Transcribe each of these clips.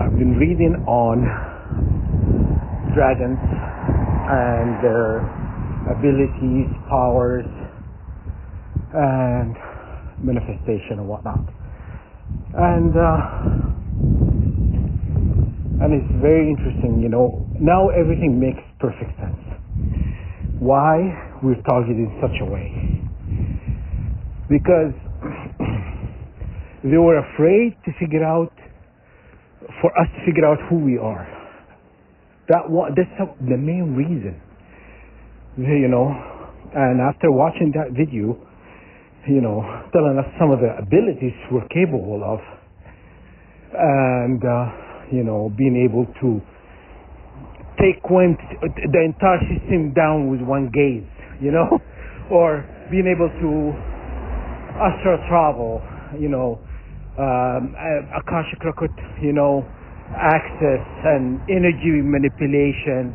I've been reading on dragons and their abilities, powers, and manifestation and whatnot. And it's very interesting, now everything makes perfect sense. Why we're targeted in such a way? Because they were afraid to for us to figure out who we are. That's the main reason, and after watching that video, telling us some of the abilities we're capable of, and being able to take the entire system down with one gaze, or being able to astral travel, Akashic record, access and energy manipulation,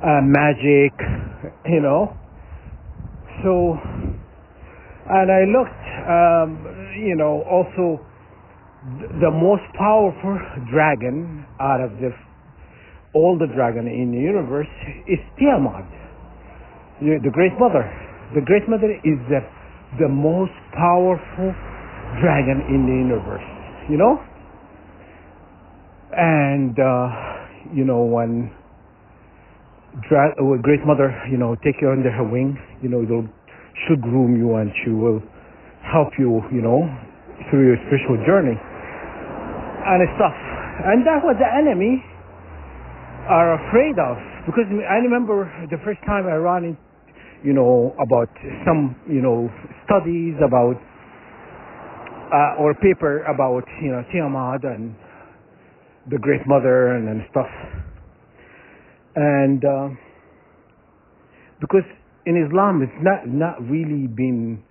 magic, So, and I looked, also the most powerful dragon out of all the dragon in the universe is Tiamat, the Great Mother. The Great Mother is the most powerful dragon in the universe, And, when Great Mother, take you under her wing, she'll groom you and she will help you, through your spiritual journey and stuff. And that's what the enemy are afraid of. Because I remember the first time I ran in, about some, studies about, or paper about, Tiamat and the Great Mother and stuff. And because in Islam it's not really been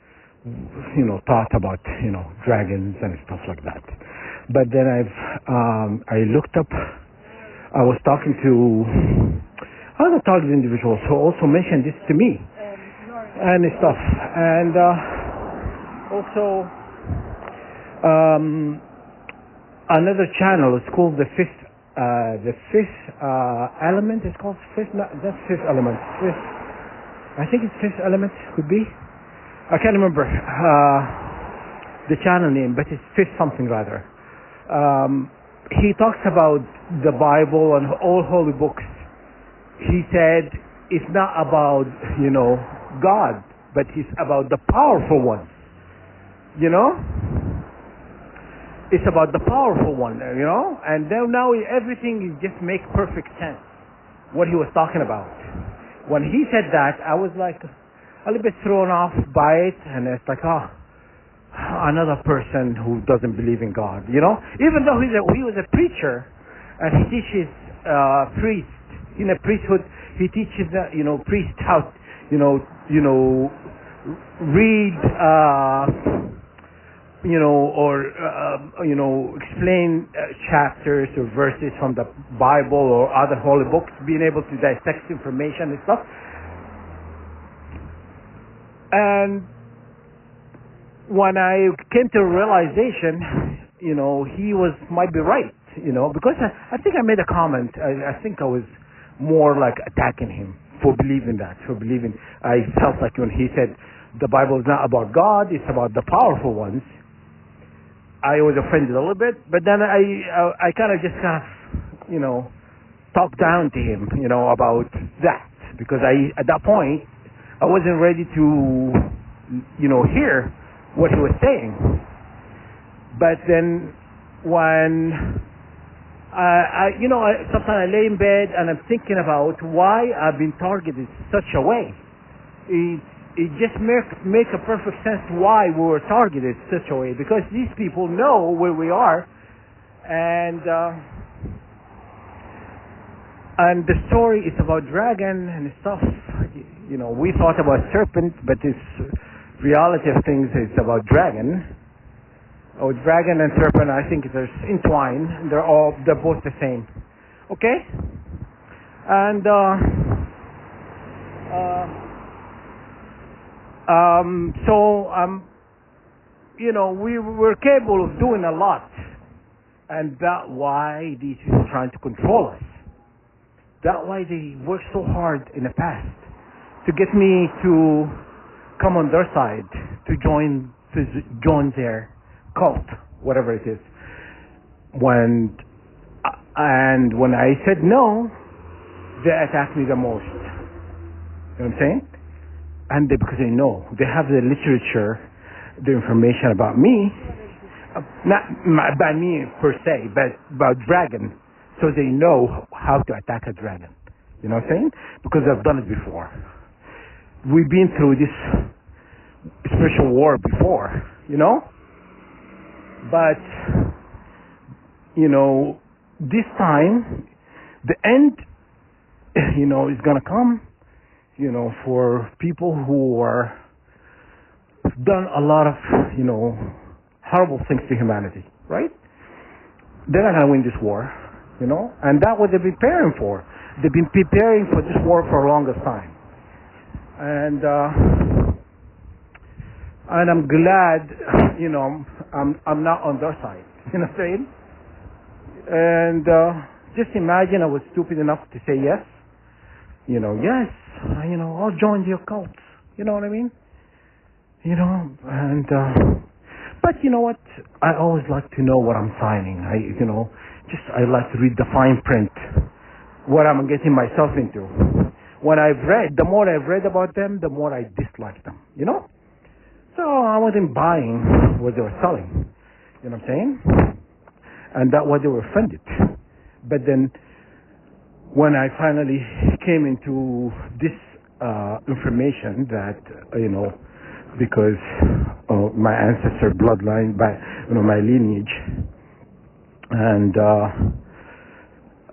taught about dragons and stuff like that. But then I looked up. I was talking to other target individuals who also mentioned this to me and stuff. And also another channel is called the Fifth Element. It's called Fifth. That's Fifth Element. I think it's Fifth Element. Could be. I can't remember the channel name, but it's Fifth something rather. He talks about the Bible and all holy books. He said it's not about God, but it's about the powerful ones. It's about the powerful one, and then now everything just makes perfect sense. What he was talking about. When he said that, I was like a little bit thrown off by it, and it's like, another person who doesn't believe in God, Even though he was a preacher, and he teaches priests in a priesthood. He teaches priests how read. Explain chapters or verses from the Bible or other holy books, being able to dissect information and stuff. And when I came to a realization, he might be right, because I think I made a comment. I think I was more like attacking him for believing that, I felt like when he said the Bible is not about God, it's about the powerful ones, I was offended a little bit, but then I kind of talked down to him, about that, because at that point, I wasn't ready to, hear what he was saying. But then when sometimes I lay in bed and I'm thinking about why I've been targeted such a way. It just makes a perfect sense why we were targeted such a way, because these people know where we are, and the story is about dragon and stuff. We thought about serpent, but it's reality of things. It's about dragon. Dragon and serpent, I think they're entwined. They're both the same. Okay, and we were capable of doing a lot. And that's why these people are trying to control us. That's why they worked so hard in the past to get me to come on their side, to join their cult, whatever it is. And when I said no, they attacked me the most. You know what I'm saying? And because they know, they have the literature, the information about me, not about me per se, but about dragon, so they know how to attack a dragon. You know what I'm saying? Because I've done it before. We've been through this spiritual war before, But, this time, the end, is going to come, for people who are done a lot of, horrible things to humanity, right? They're not going to win this war, and that's what they've been preparing for. They've been preparing for this war for the longest time. And I'm glad, I'm not on their side, you know what I'm saying? And just imagine I was stupid enough to say yes. Yes, I'll join your cult. You know what I mean? And but you know what? I always like to know what I'm signing. I like to read the fine print, what I'm getting myself into. The more I've read about them, the more I dislike them. So I wasn't buying what they were selling. You know what I'm saying? And that's why they were offended. But then, when I finally came into this information that, because my ancestor bloodline, my lineage, and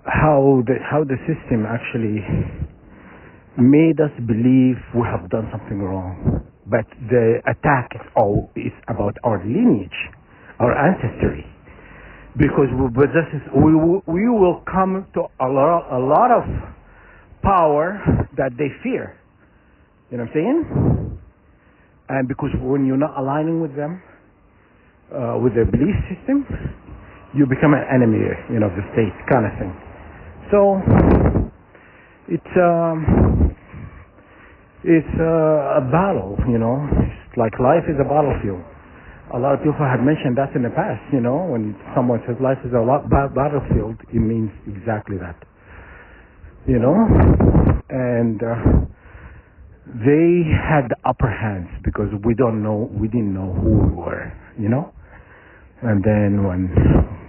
how the system actually made us believe we have done something wrong. But the attack is about our lineage, our ancestry. Because we will come to a lot of power that they fear. You know what I'm saying? And because when you're not aligning with them, with their belief system, you become an enemy, of the state, kind of thing. So it's a battle, It's like life is a battlefield. A lot of people have mentioned that in the past, when someone says life is a battlefield, it means exactly that. And they had the upper hands because we didn't know who we were, And then when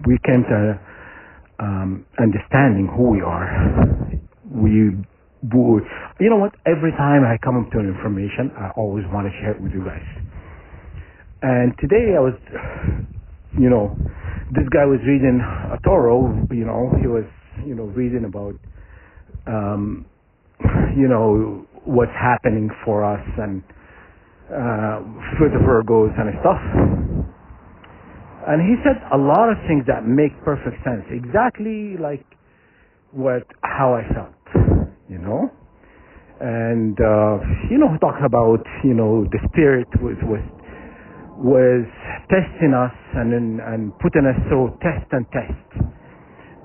we came to understanding who we are, you know what? Every time I come up to an information, I always want to share it with you guys. And today I was, this guy was reading a Torah, he was, reading about, what's happening for us and for the Virgos and stuff. And he said a lot of things that make perfect sense, exactly like how I felt, And, he talks about, the spirit was testing us and putting us through test and test,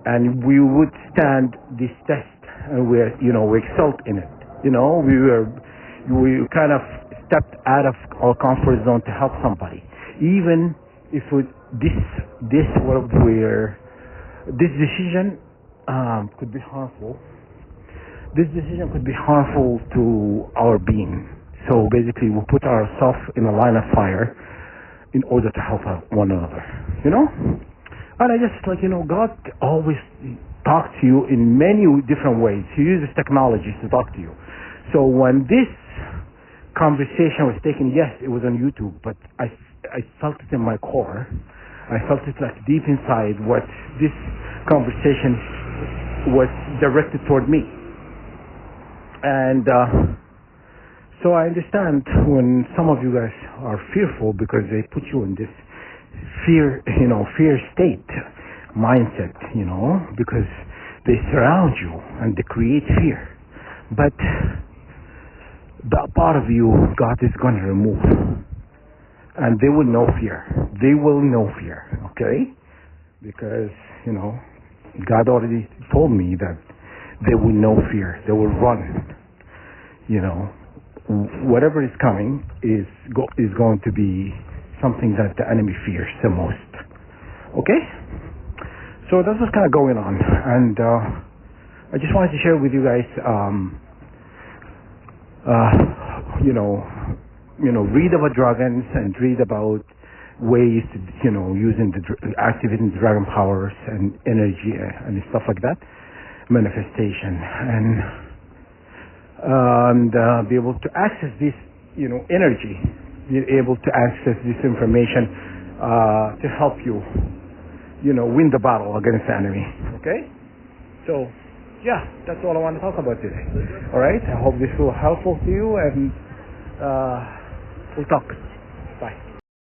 and we would stand this test, and we excelled in it. We kind of stepped out of our comfort zone to help somebody, even if this decision could be harmful. This decision could be harmful to our being. So basically, we put ourselves in a line of fire in order to help one another, And I just God always talks to you in many different ways. He uses technologies to talk to you. So when this conversation was taken, yes, it was on YouTube, but I felt it in my core. I felt it like deep inside what this conversation was directed toward me. And so I understand when some of you guys are fearful because they put you in this fear state, mindset, because they surround you and they create fear. But that part of you, God is going to remove. And they will know fear. They will know fear, okay? Because, God already told me that they will know fear. They will run. Whatever is coming is going to be something that the enemy fears the most. Okay? So that's what's kind of going on. And I just wanted to share with you guys, read about dragons and read about ways to, using activating the dragon powers and energy and stuff like that, manifestation, and be able to access this, energy, be able to access this information to help you, win the battle against the enemy. Okay? So, yeah, that's all I want to talk about today. All right? I hope this will be helpful to you, and we'll talk.